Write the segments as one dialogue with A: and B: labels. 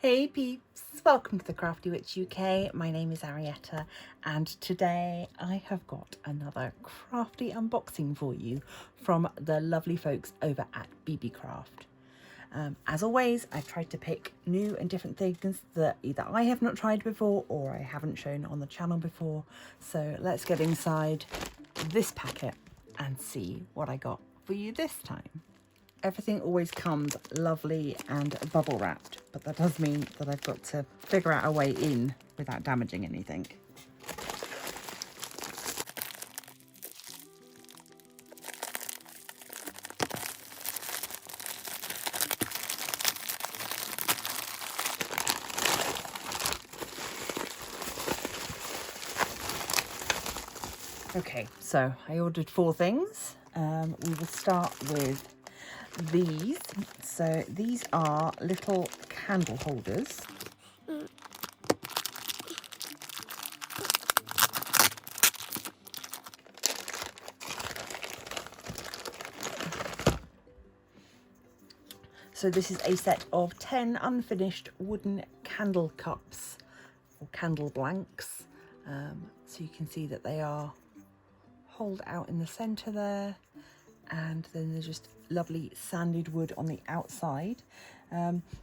A: Hey peeps, welcome to the Crafty Witch UK. My name is Arietta and today I have got another crafty unboxing for you from the lovely folks over at BeeBeeCraft. As always, I've tried to pick new and different things that either I have not tried before or I haven't shown on the channel before. So let's get inside this packet and see what I got for you this time. Everything always comes lovely and bubble wrapped, but that does mean that I've got to figure out a way in without damaging anything. Okay, so I ordered 4 things. We will start with these. So these are little candle holders. So this is a set of 10 unfinished wooden candle cups or candle blanks. So you can see that they are holed out in the center there, and then there's just lovely sanded wood on the outside.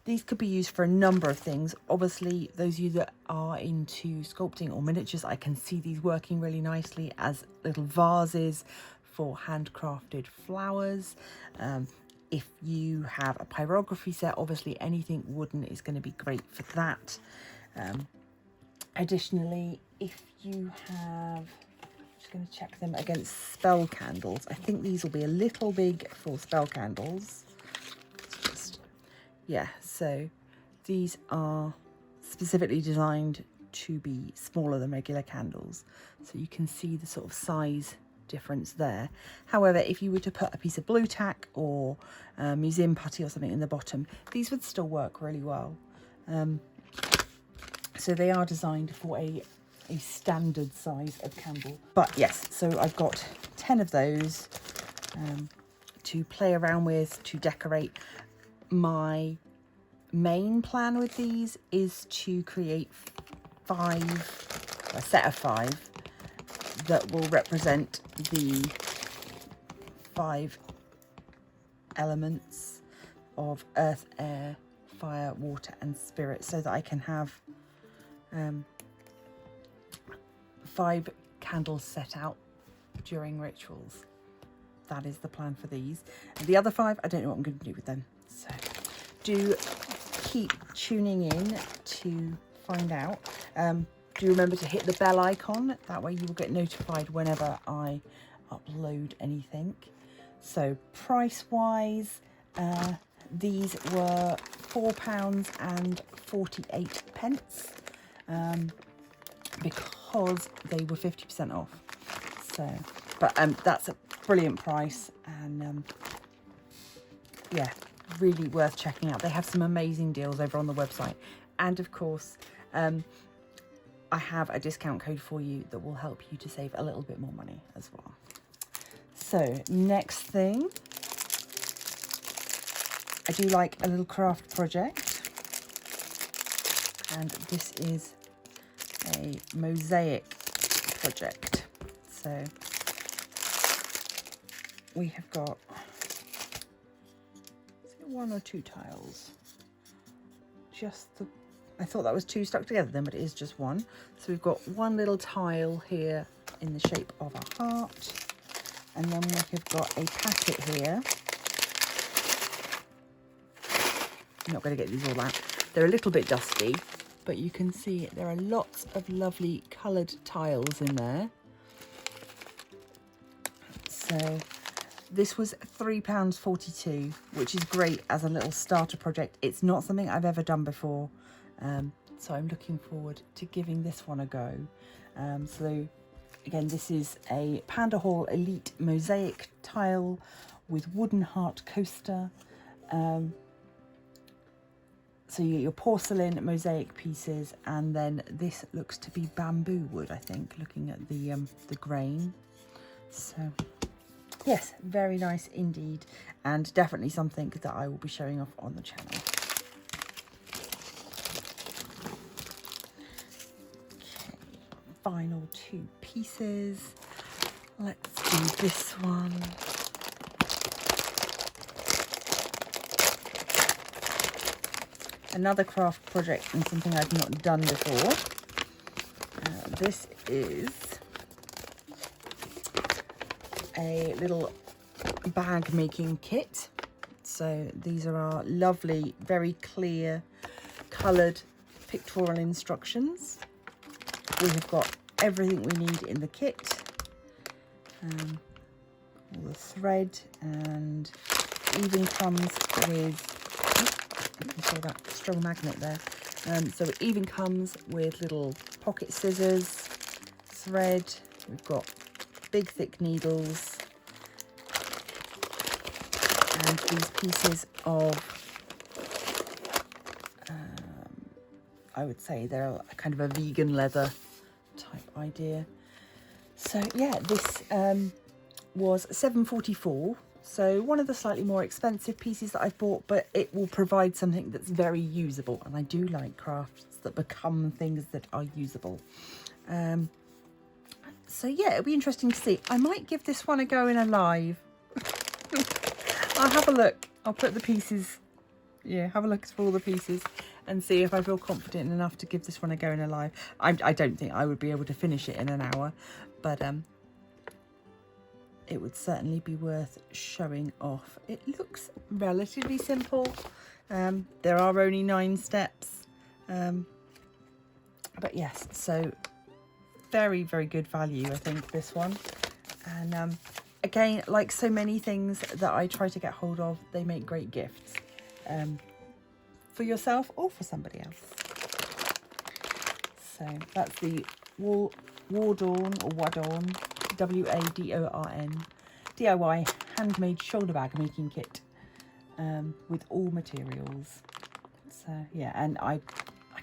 A: These could be used for a number of things. Obviously, those of you that are into sculpting or miniatures, I can see these working really nicely as little vases for handcrafted flowers. If you have a pyrography set, obviously anything wooden is going to be great for that. Additionally, if you have, going to check them against spell candles. I think these will be a little big for spell candles. Yeah, so these are specifically designed to be smaller than regular candles. So you can see the sort of size difference there. However, if you were to put a piece of blue tack or museum putty or something in the bottom, these would still work really well. So they are designed for a standard size of candle. But yes, so I've got 10 of those to play around with, to decorate. My main plan with these is to create a set of 5 that will represent the 5 elements of earth, air, fire, water and spirit, so that I can have 5 candles set out during rituals. That is the plan for these. And the other 5, I don't know what I'm going to do with them. So do keep tuning in to find out. Do remember to hit the bell icon. That way you will get notified whenever I upload anything. So price wise, these were £4.48. Because they were 50% off. So, but that's a brilliant price, and yeah, really worth checking out. They have some amazing deals over on the website, and of course I have a discount code for you that will help you to save a little bit more money as well. So next thing, I do like a little craft project, and this is a mosaic project. So we have got, is it 1 or 2 tiles? I thought that was 2 stuck together then, but it is just 1. So we've got 1 little tile here in the shape of a heart, and then we have got a packet here. I'm not going to get these all out. They're a little bit dusty, but you can see there are lots of lovely coloured tiles in there. So this was £3.42, which is great as a little starter project. It's not something I've ever done before, so I'm looking forward to giving this one a go. So again, this is a Panda Hall Elite mosaic tile with wooden heart coaster. So you get your porcelain mosaic pieces, and then this looks to be bamboo wood, I think, looking at the grain. So yes, very nice indeed, and definitely something that I will be showing off on the channel. final 2 pieces. Let's do this one. Another craft project and something I've not done before. This is a little bag making kit. So these are our lovely, very clear, coloured pictorial instructions. We have got everything we need in the kit. All the thread, and even comes with, you can see that strong magnet there. So it even comes with little pocket scissors, thread. We've got big thick needles, and these pieces of, I would say they're kind of a vegan leather type idea. So yeah, this was $7.44. So one of the slightly more expensive pieces that I've bought, but it will provide something that's very usable. And I do like crafts that become things that are usable. So yeah, it'll be interesting to see. I might give this one a go in a live. I'll have a look. I'll put the pieces, yeah, have a look for all the pieces and see if I feel confident enough to give this one a go in a live. I don't think I would be able to finish it in an hour, but it would certainly be worth showing off. It looks relatively simple. There are only 9 steps. But yes, so very, very good value, I think, this one. And again, like so many things that I try to get hold of, they make great gifts for yourself or for somebody else. So that's the Wadorn, or Wadorn, W-A-D-O-R-N, DIY handmade shoulder bag making kit with all materials. So yeah, and I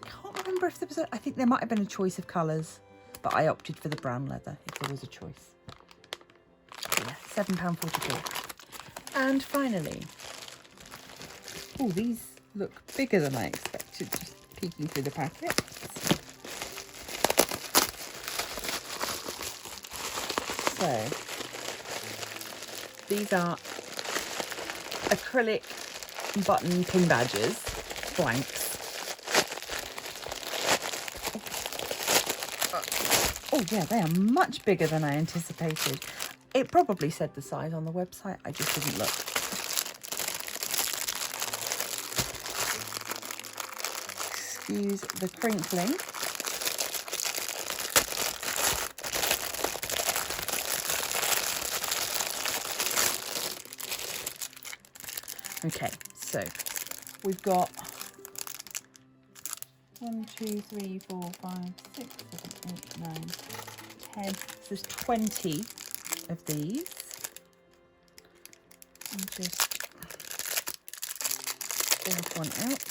A: can't remember if there was I think there might have been a choice of colours, but I opted for the brown leather if there was a choice. So yeah, £7.44. And finally, oh, these look bigger than I expected, just peeking through the packet. So these are acrylic button pin badges, blanks. Oh yeah, they are much bigger than I anticipated. It probably said the size on the website, I just didn't look. Excuse the crinkling. Okay, so we've got 1, 2, 3, 4, 5, 6, 7, 8, 9, 10. So there's 20 of these. I'll just pull this one out.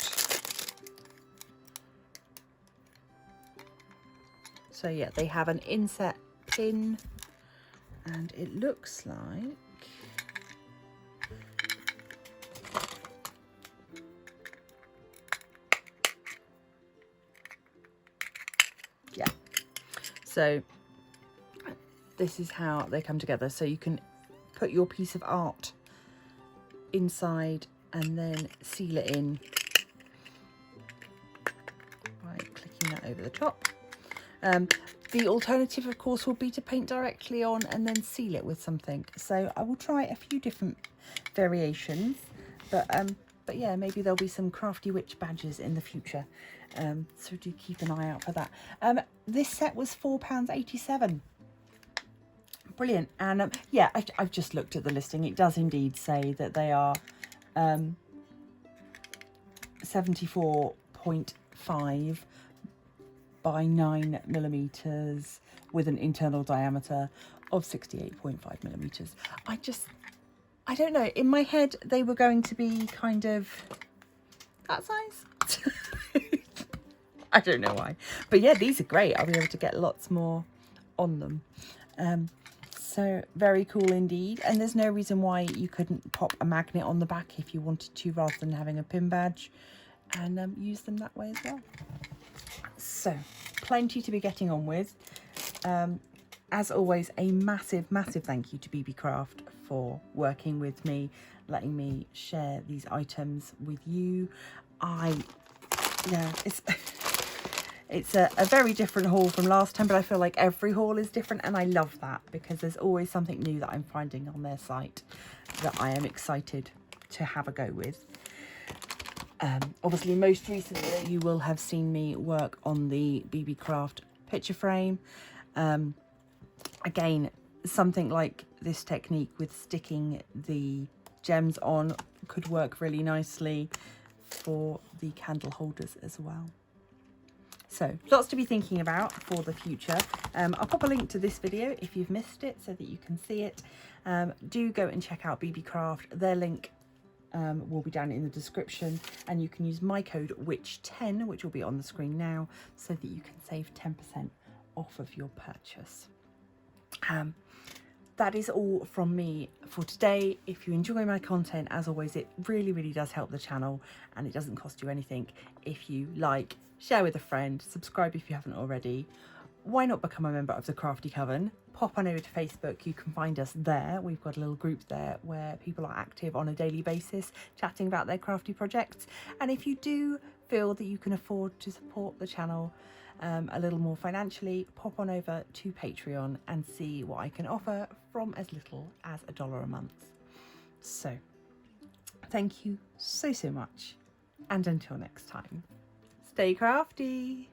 A: So yeah, they have an inset pin, and it looks like so this is how they come together. So you can put your piece of art inside and then seal it in by clicking that over the top. The alternative, of course, will be to paint directly on and then seal it with something. So I will try a few different variations, but yeah, maybe there'll be some Crafty Witch badges in the future. So do keep an eye out for that. This set was £4.87. Brilliant. And yeah, I've just looked at the listing. It does indeed say that they are 74.5 by 9mm with an internal diameter of 68.5 millimeters. I don't know, in my head they were going to be kind of that size. I don't know why, but yeah, these are great. I'll be able to get lots more on them. So very cool indeed. And there's no reason why you couldn't pop a magnet on the back if you wanted to, rather than having a pin badge, and use them that way as well. So plenty to be getting on with. As always, a massive thank you to BeeBeeCraft for working with me, letting me share these items with you. Yeah, it's a very different haul from last time, but I feel like every haul is different, and I love that because there's always something new that I'm finding on their site that I am excited to have a go with. Obviously, most recently, you will have seen me work on the BeeBeeCraft picture frame. Again, something like this technique with sticking the gems on could work really nicely for the candle holders as well. So lots to be thinking about for the future. I'll pop a link to this video if you've missed it so that you can see it. Do go and check out BeeBeeCraft. Their link will be down in the description, and you can use my code WITCH10, which will be on the screen now, so that you can save 10% off of your purchase. That is all from me for today. If you enjoy my content, as always, it really does help the channel, and it doesn't cost you anything. If you like, share with a friend, subscribe if you haven't already. Why not become a member of the Crafty Coven? Pop on over to Facebook, you can find us there. We've got a little group there where people are active on a daily basis, chatting about their crafty projects. And if you do feel that you can afford to support the channel a little more financially, pop on over to Patreon and see what I can offer from as little as $1 a month. So thank you so much, and until next time, stay crafty.